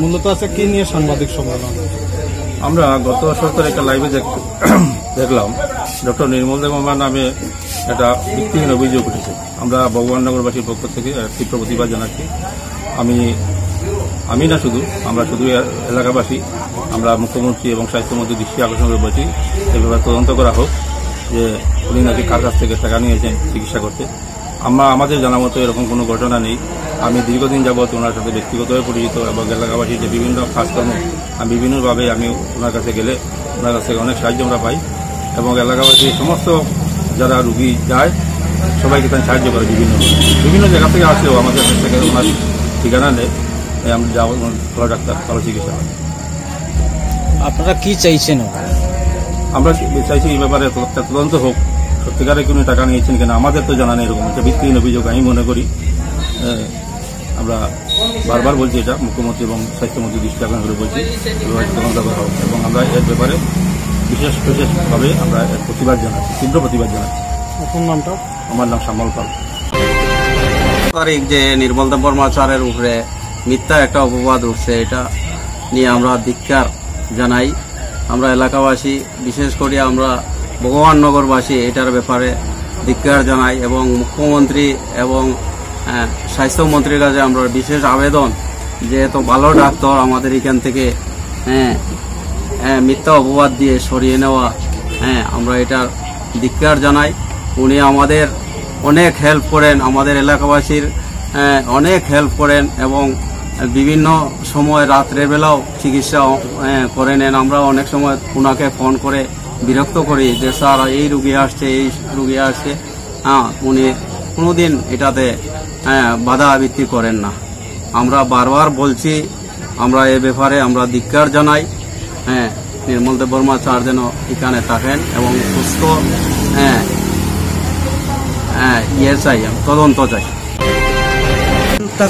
মূলত আছে কি নিয়ে সাংবাদিক সম্মেলন? আমরা গত সপ্তাহে একটা লাইভে দেখলাম ডক্টর নির্মল দেববর্মা নামে একটা ভিত্তিহীন অভিযোগ উঠেছে। আমরা ভগবাননগরবাসীর পক্ষ থেকে তীব্র প্রতিবাদ জানাচ্ছি। আমি না শুধু আমরা শুধু এলাকাবাসী, আমরা মুখ্যমন্ত্রী এবং স্বাস্থ্যমন্ত্রীর দৃষ্টি আকর্ষণ করে বলছি এ ব্যাপারে তদন্ত করা হোক যে উনি নাকি কার কাছ থেকে টাকা নিয়েছেন চিকিৎসা করতে। আমাদের জানা মতো এরকম কোনো ঘটনা নেই। আমি দীর্ঘদিন যাবৎ ওনার সাথে ব্যক্তিগতভাবে পরিচিত এবং এলাকাবাসীর যে বিভিন্ন কাজকর্ম আমি বিভিন্নভাবে আমি ওনার কাছে গেলে ওনার কাছ থেকে অনেক সাহায্য আমরা পাই এবং এলাকাবাসীর সমস্ত যারা রুগী যায় সবাইকে তাই সাহায্য করে। বিভিন্ন জায়গা থেকে আসলেও আমাদের কাছ থেকে ওনার ঠিকানা নেই, আমরা যাবো ভালো ডাক্তার ভালো চিকিৎসা হয়। আপনারা কি চাইছেন? আমরা চাইছি এই ব্যাপারে তদন্ত হোক, সত্যিকারে কোনো টাকা নিয়েছেন কিনা। আমাদের তো জানা নেই, এরকম একটা ভিত্তিহীন অভিযোগ আমি মনে করি। আমরা বারবার বলছি এটা মুখ্যমন্ত্রী এবং স্বাস্থ্যমন্ত্রী দৃষ্টি আকর্ষণ করে বলছি তদন্ত করা হোক এবং আমরা এর ব্যাপারে বিশেষভাবে আমরা এর প্রতিবাদ জানাচ্ছি, তীব্র প্রতিবাদ জানাচ্ছি। আপনার নামটা? আমার নাম শ্যামল পাল। তারিখ যে নির্মল দেববর্মা স্যারের উপরে মিথ্যা একটা অপবাদ উঠছে, এটা নিয়ে আমরা ধিক্কার জানাই। আমরা এলাকাবাসী, বিশেষ করে আমরা ভগবাননগরবাসী এটার ব্যাপারে ধিক্কার জানাই এবং মুখ্যমন্ত্রী এবং স্বাস্থ্যমন্ত্রীর কাছে আমরা বিশেষ আবেদন যে এত ভালো ডাক্তার আমাদের এখান থেকে মিথ্যা অপবাদ দিয়ে সরিয়ে নেওয়া, আমরা এটার ধিক্কার জানাই। উনি আমাদের অনেক হেল্প করেন, আমাদের এলাকাবাসীর অনেক হেল্প করেন এবং বিভিন্ন সময় রাত্রের বেলাও চিকিৎসা করে নেন। আমরা অনেক সময় ওনাকে ফোন করে বিরক্ত করি যে স্যার এই রুগী আসছে, এই রুগী আসছে। উনি কোনোদিন এটাতে বাধা আবৃত্তি করেন না। আমরা বারবার বলছি, আমরা এ ব্যাপারে আমরা ধিক্কার জানাই। নির্মল দেববর্মা স্যার যেন এখানে থাকেন এবং সুস্থ চাই, তদন্ত চাই।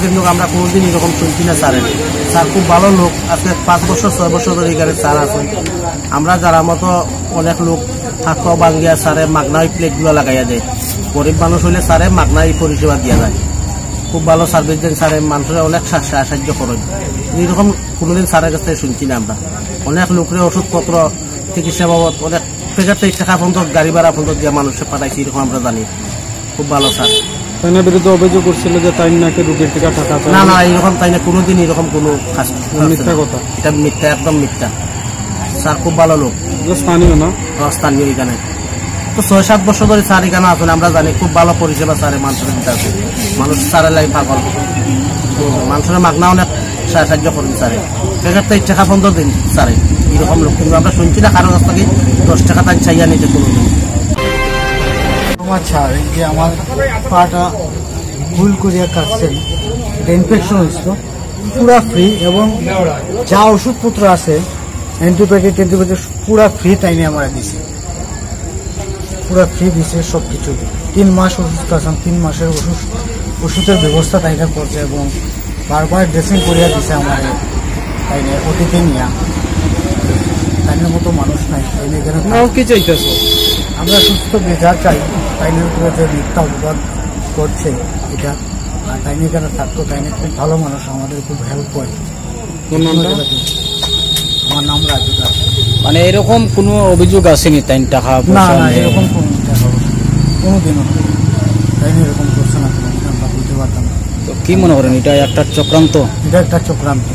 কিন্তু আমরা কোনোদিন এরকম শুনছি না স্যারের। স্যার খুব ভালো লোক, আজকে 5 বছর 6 বছর ধরে এখানে স্যার আছেন। আমরা যারা মতো অনেক লোক হাত ভাঙ্গিয়া স্যারে মাগনাই প্লেটগুলো লাগাইয়া দেয়। গরিব মানুষ হইলে স্যারে মাগনাই পরিষেবা দিয়া যায়। খুব ভালো সার্ভিস দেন স্যারে, মানুষের অনেক সাহায্য করেন। এইরকম কোনোদিন স্যারের কাছ থেকে শুনছি না আমরা। অনেক লোকের ওষুধপত্র চিকিৎসা বাবদ অনেক টাকা পর্যন্ত গাড়ি ভাড়া পর্যন্ত দিয়ে মানুষের পাঠাইছি, এরকম আমরা জানি। খুব ভালো স্যার। তাইনার বিরুদ্ধে অভিযোগ করছিল যে তাই নাকি রুগীর থেকে টাকা চায়। না না, এরকম তাই না, কোনোদিন এরকম কোনো মিথ্যা কথা, এটা মিথ্যা, একদম মিথ্যা। স্যার খুব ভালো লোক, স্থানীয় না স্থানীয় এখানে তো 6-7 বছর ধরে স্যার এখানে আসেন। আমরা জানি খুব ভালো পরিষেবা স্যারের মানুষের দিতে আছে। মানুষ স্যারের লাগে পাগল, মানুষের মাগনা অনেক সাহায্য করেন স্যারে। সেক্ষেত্রে টাকা 15 দিন স্যারে এরকম লোক, কিন্তু আমরা শুনছি না কারো কাছ থেকে 10 টাকা তাই চাইয়া নিতে কোনোদিন। আচ্ছা, এই যে আমার পাটা ভুল করিয়া কাটছেন, এটা ইনফেকশন হয়েছিল, পুরা ফ্রি এবং যা ওষুধপত্র আছে অ্যান্টিবায়োটিক পুরা ফ্রি টাইমে আমরা দিছি, পুরা ফ্রি দিছে সব কিছু। 3 মাস ওষুধ খাচ্ছেন, 3 মাসের ওষুধের ব্যবস্থা তাইনা করছে এবং বারবার ড্রেসিং করিয়া দিছে আমার তাইনে ওটিতে নিয়া। তাইনের মতো মানুষ নাই তাইনে এখানে। কি চাইতেছো? আমরা সুস্থ বিচার চাই। তাইনের উপরে যে মিথ্যা অপবাদ করছে এটা, আর তাইনে এখানে থাকতো। তাইনে খুব ভালো মানুষ, আমাদের খুব হেল্প করে। আমার নাম রাজু দাস। মানে এরকম কোনো অভিযোগ আসেনি তাই টাকা? না না, এরকম কোনোদিনও তাইনে এরকম করছে না, কোনোদিন আমরা বুঝতে পারতাম না। তো কি মনে করেন এটা একটা চক্রান্ত? এটা একটা চক্রান্ত।